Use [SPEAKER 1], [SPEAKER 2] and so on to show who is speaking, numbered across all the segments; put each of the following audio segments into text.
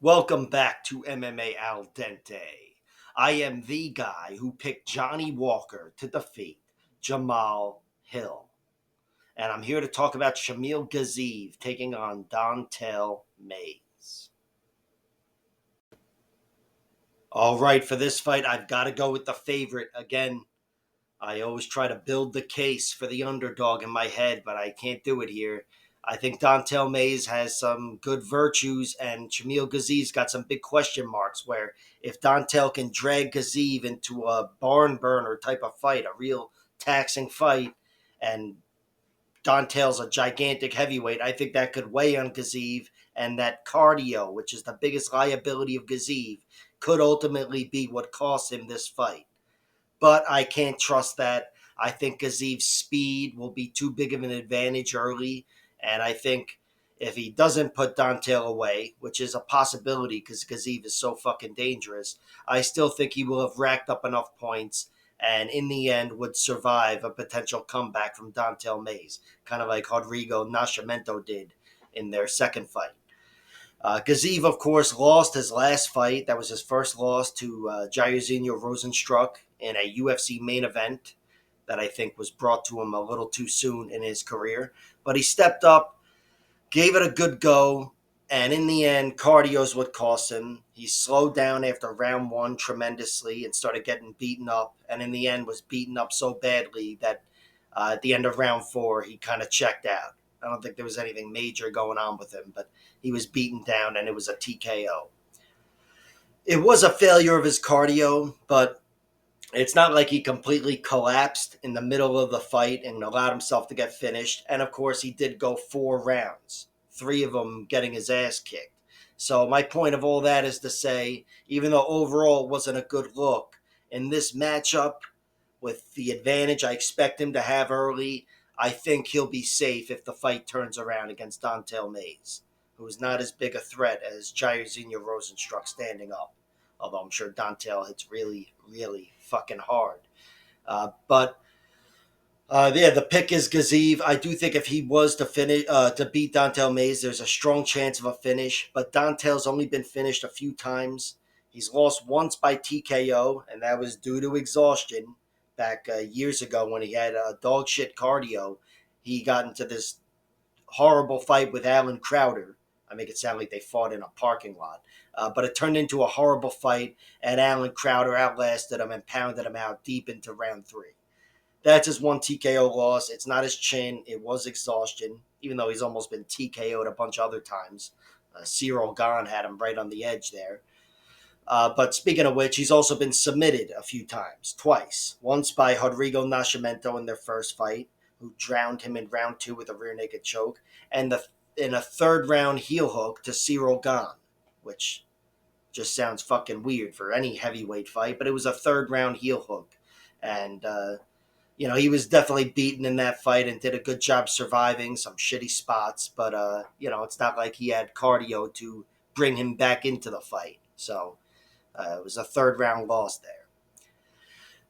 [SPEAKER 1] Welcome back to MMA Al Dente. I am the guy who picked Johnny Walker to defeat Jamal Hill. And I'm here to talk about Shamil Gaziev taking on Dontel Mays. All right, for this fight, I've got to go with the favorite. Again, I always try to build the case for the underdog in my head, but I can't do it here. I think Dontel Mays has some good virtues, and Shamil Gaziev's got some big question marks. Where if Dontel can drag Gaziev into a barn burner type of fight, a real taxing fight, and Dontel's a gigantic heavyweight, I think that could weigh on Gaziev, and that cardio, which is the biggest liability of Gaziev, could ultimately be what costs him this fight, but I can't trust that. I think Gaziev's speed will be too big of an advantage early, and I think if he doesn't put Dontel away, which is a possibility because Gaziev is so fucking dangerous, I still think he will have racked up enough points and in the end would survive a potential comeback from Dontel Mays, kind of like Rodrigo Nascimento did in their second fight. Gaziev, of course, lost his last fight. That was his first loss to Jairzinho Rosenstruck in a UFC main event that I think was brought to him a little too soon in his career. But he stepped up, gave it a good go, and in the end, cardio's what cost him. He slowed down after round one tremendously and started getting beaten up, and in the end was beaten up so badly that at the end of round four, he kind of checked out. I don't think there was anything major going on with him, but he was beaten down and it was a TKO. It was a failure of his cardio, but it's not like he completely collapsed in the middle of the fight and allowed himself to get finished. And of course, he did go 4 rounds, 3 of them getting his ass kicked. So my point of all that is to say, even though overall it wasn't a good look, in this matchup, with the advantage I expect him to have early, I think he'll be safe if the fight turns around against Dontel Mays, who is not as big a threat as Jairzinho Rosenstruck standing up. Although I'm sure Dontel hits really, really fucking hard. But the pick is Gaziev. I do think if he was to finish to beat Dontel Mays, there's a strong chance of a finish. But Dontel's only been finished a few times. He's lost once by TKO, and that was due to exhaustion. Back years ago when he had dog shit cardio, he got into this horrible fight with Alan Crowder. I make it sound like they fought in a parking lot, but it turned into a horrible fight, and Alan Crowder outlasted him and pounded him out deep into round three. That's his one TKO loss. It's not his chin. It was exhaustion, even though he's almost been TKO'd a bunch of other times. Cyril Gahn had him right on the edge there. But speaking of which, he's also been submitted a few times, twice. Once by Rodrigo Nascimento in their first fight, who drowned him in round two with a rear naked choke, and in a third round heel hook to Cyril Gahn, which just sounds fucking weird for any heavyweight fight, but it was a third round heel hook. And he was definitely beaten in that fight and did a good job surviving some shitty spots. But, it's not like he had cardio to bring him back into the fight. So it was a third round loss there.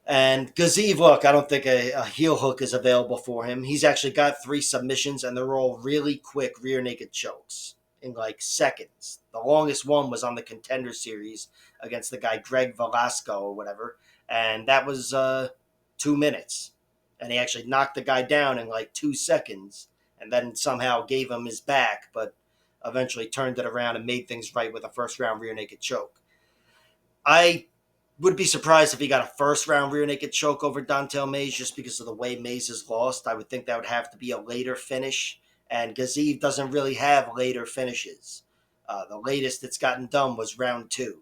[SPEAKER 1] And Gaziev, look, I don't think a heel hook is available for him. He's actually got 3 submissions, and they're all really quick rear naked chokes in like seconds. The longest one was on the Contender Series against the guy Greg Velasco or whatever, and that was 2 minutes. And he actually knocked the guy down in like 2 seconds and then somehow gave him his back, but eventually turned it around and made things right with a first round rear naked choke. I would be surprised if he got a first round rear naked choke over Dontel Mays just because of the way Mays has lost. I would think that would have to be a later finish, and Gaziev doesn't really have later finishes. The latest it's gotten done was round two.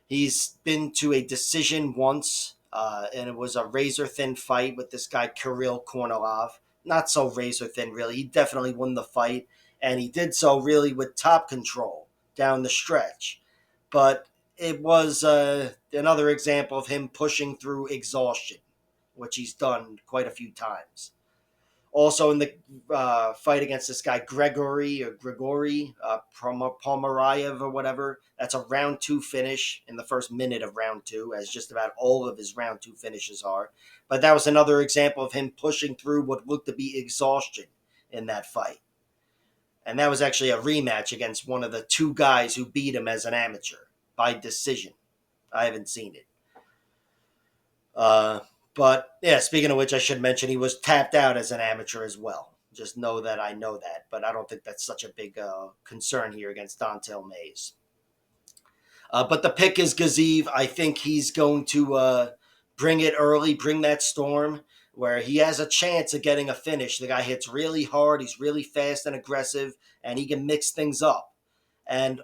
[SPEAKER 1] He's been to a decision once, and it was a razor-thin fight with this guy, Kirill Kornilov. Not so razor-thin, really. He definitely won the fight, and he did so really with top control down the stretch. But it was another example of him pushing through exhaustion, which he's done quite a few times. Also in the fight against this guy Grigori Palmarayev or whatever, that's a round two finish in the first minute of round two, as just about all of his round two finishes are. But that was another example of him pushing through what looked to be exhaustion in that fight. And that was actually a rematch against one of the two guys who beat him as an amateur by decision. I haven't seen it. But yeah, speaking of which, I should mention he was tapped out as an amateur as well. Just know that I know that, but I don't think that's such a big concern here against Dontel Mays. But the pick is Gaziev. I think he's going to bring it early, bring that storm where he has a chance of getting a finish. The guy hits really hard. He's really fast and aggressive, and he can mix things up. And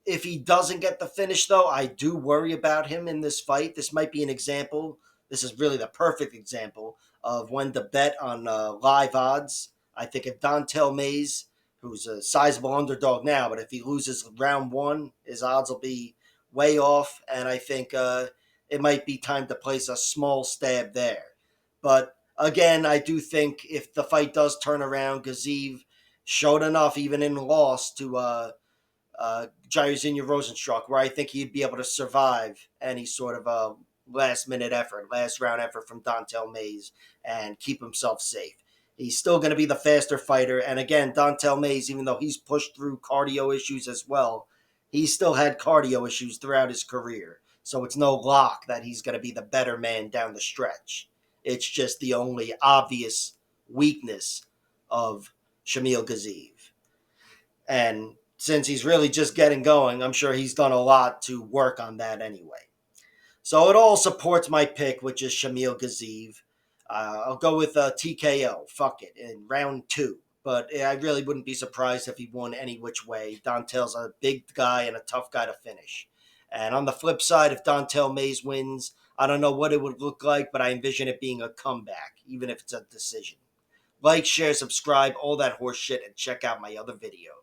[SPEAKER 1] if he doesn't get the finish, though, I do worry about him in this fight. This might be an example. This is really the perfect example of when to bet on live odds. I think if Dontel Mays, who's a sizable underdog now, but if he loses round one, his odds will be way off. And I think it might be time to place a small stab there. But again, I do think if the fight does turn around, Gaziev showed enough, even in loss, to Jairzinho Rosenstruck, where I think he'd be able to survive any sort of a last-minute effort, last-round effort from Dontel Mays and keep himself safe. He's still going to be the faster fighter. And again, Dontel Mays, even though he's pushed through cardio issues as well, he's still had cardio issues throughout his career. So it's no lock that he's going to be the better man down the stretch. It's just the only obvious weakness of Shamil Gaziev. And since he's really just getting going, I'm sure he's done a lot to work on that anyway. So it all supports my pick, which is Shamil Gaziev. I'll go with TKO. Fuck it, in round 2. But I really wouldn't be surprised if he won any which way. Dontel's a big guy and a tough guy to finish. And on the flip side, if Dontel Mays wins, I don't know what it would look like, but I envision it being a comeback, even if it's a decision. Like, share, subscribe, all that horse shit, and check out my other videos.